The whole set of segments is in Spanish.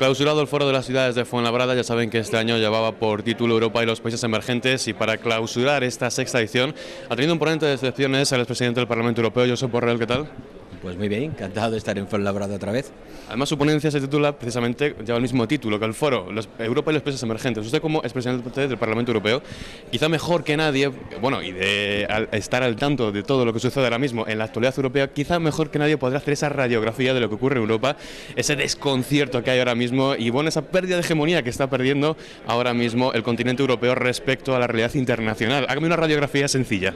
Clausurado el Foro de las Ciudades de Fuenlabrada, ya saben que este año llevaba por título Europa y los países emergentes, y para clausurar esta sexta edición ha tenido un ponente de excepciones el expresidente del Parlamento Europeo, Josep Borrell. ¿Qué tal? Pues muy bien, encantado de estar en Fuenlabrada otra vez. Además, su ponencia se titula precisamente, lleva el mismo título que el foro, Europa y los países emergentes. Usted, como expresidente del Parlamento Europeo, quizá mejor que nadie, bueno, y de estar al tanto de todo lo que sucede ahora mismo en la actualidad europea, quizá mejor que nadie podrá hacer esa radiografía de lo que ocurre en Europa, ese desconcierto que hay ahora mismo y, bueno, esa pérdida de hegemonía que está perdiendo ahora mismo el continente europeo respecto a la realidad internacional. Hágame una radiografía sencilla.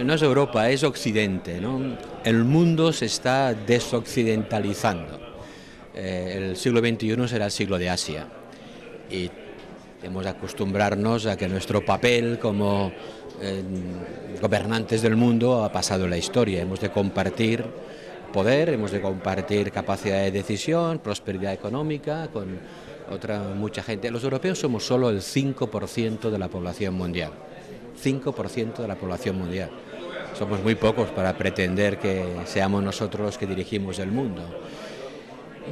No es Europa, es Occidente, ¿no? El mundo se está desoccidentalizando. El siglo XXI será el siglo de Asia y hemos de acostumbrarnos a que nuestro papel como gobernantes del mundo ha pasado en la historia. Hemos de compartir poder, hemos de compartir capacidad de decisión, prosperidad económica con mucha gente. Los europeos somos solo el 5% de la población mundial. 5% de la población mundial. Somos muy pocos para pretender que seamos nosotros los que dirigimos el mundo.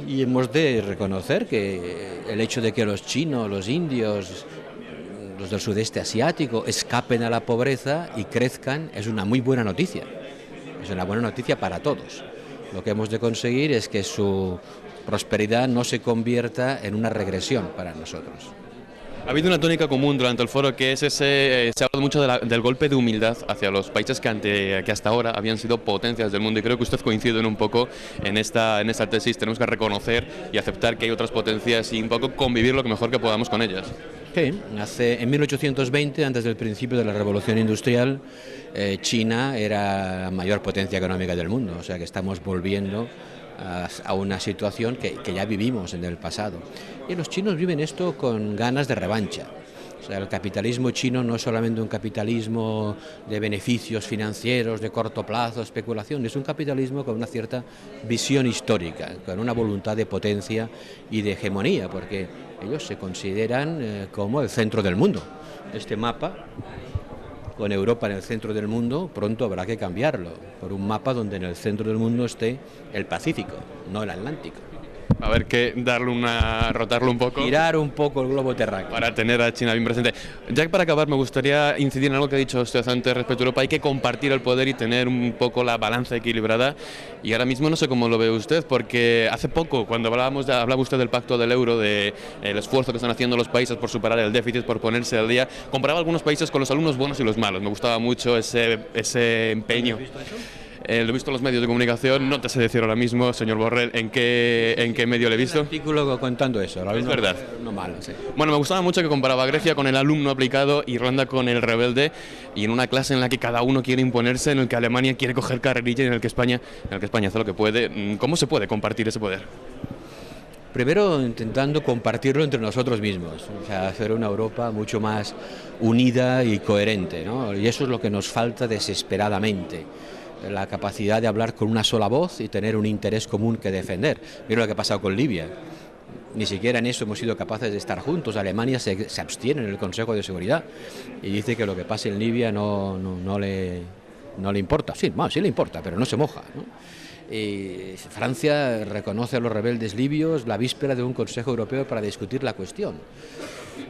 Y hemos de reconocer que el hecho de que los chinos, los indios, los del sudeste asiático escapen a la pobreza y crezcan es una muy buena noticia. Es una buena noticia para todos. Lo que hemos de conseguir es que su prosperidad no se convierta en una regresión para nosotros. Ha habido una tónica común durante el foro, que es se ha hablado mucho del golpe de humildad hacia los países que hasta ahora habían sido potencias del mundo, y creo que usted coincide un poco en esta tesis. Tenemos que reconocer y aceptar que hay otras potencias y un poco convivir lo que mejor que podamos con ellas. Sí, en 1820, antes del principio de la Revolución Industrial, China era la mayor potencia económica del mundo, o sea que estamos volviendo a una situación que ya vivimos en el pasado. Y los chinos viven esto con ganas de revancha. O sea, el capitalismo chino no es solamente un capitalismo de beneficios financieros, de corto plazo, especulación, es un capitalismo con una cierta visión histórica, con una voluntad de potencia y de hegemonía, porque ellos se consideran como el centro del mundo. Este mapa, con Europa en el centro del mundo, pronto habrá que cambiarlo por un mapa donde en el centro del mundo esté el Pacífico, no el Atlántico. A ver, que rotarlo un poco. Girar un poco el globo terráqueo. Para tener a China bien presente. Ya que para acabar me gustaría incidir en algo que ha dicho usted antes respecto a Europa. Hay que compartir el poder y tener un poco la balanza equilibrada. Y ahora mismo no sé cómo lo ve usted, porque hace poco, cuando hablaba usted del pacto del euro, del esfuerzo que están haciendo los países por superar el déficit, por ponerse al día, comparaba algunos países con los alumnos buenos y los malos. Me gustaba mucho ese empeño. ¿Has visto eso? Lo he visto en los medios de comunicación, no te sé decir ahora mismo, señor Borrell, en qué medio le he visto. Un artículo contando eso. Es verdad. No malo, sí. Bueno, me gustaba mucho que comparaba a Grecia con el alumno aplicado, Irlanda con el rebelde, y en una clase en la que cada uno quiere imponerse, en el que Alemania quiere coger carrerilla y en el que España hace lo que puede. ¿Cómo se puede compartir ese poder? Primero intentando compartirlo entre nosotros mismos, o sea, hacer una Europa mucho más unida y coherente, ¿no? Y eso es lo que nos falta desesperadamente. La capacidad de hablar con una sola voz y tener un interés común que defender. Mira lo que ha pasado con Libia. Ni siquiera en eso hemos sido capaces de estar juntos. Alemania se abstiene en el Consejo de Seguridad y dice que lo que pase en Libia no le importa. Sí, sí le importa, pero no se moja, ¿no? Y Francia reconoce a los rebeldes libios la víspera de un Consejo Europeo para discutir la cuestión.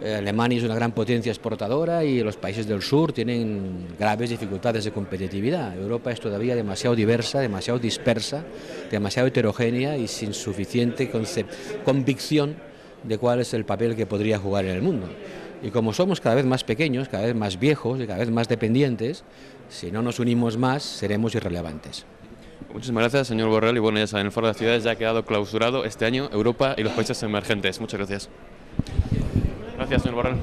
Alemania es una gran potencia exportadora y los países del sur tienen graves dificultades de competitividad. Europa es todavía demasiado diversa, demasiado dispersa, demasiado heterogénea y sin suficiente convicción de cuál es el papel que podría jugar en el mundo. Y como somos cada vez más pequeños, cada vez más viejos y cada vez más dependientes, si no nos unimos más, seremos irrelevantes. Muchísimas gracias, señor Borrell, y bueno, ya saben, el Foro de las Ciudades ya ha quedado clausurado este año, Europa y los países emergentes. Muchas gracias. Gracias, señor Borrell.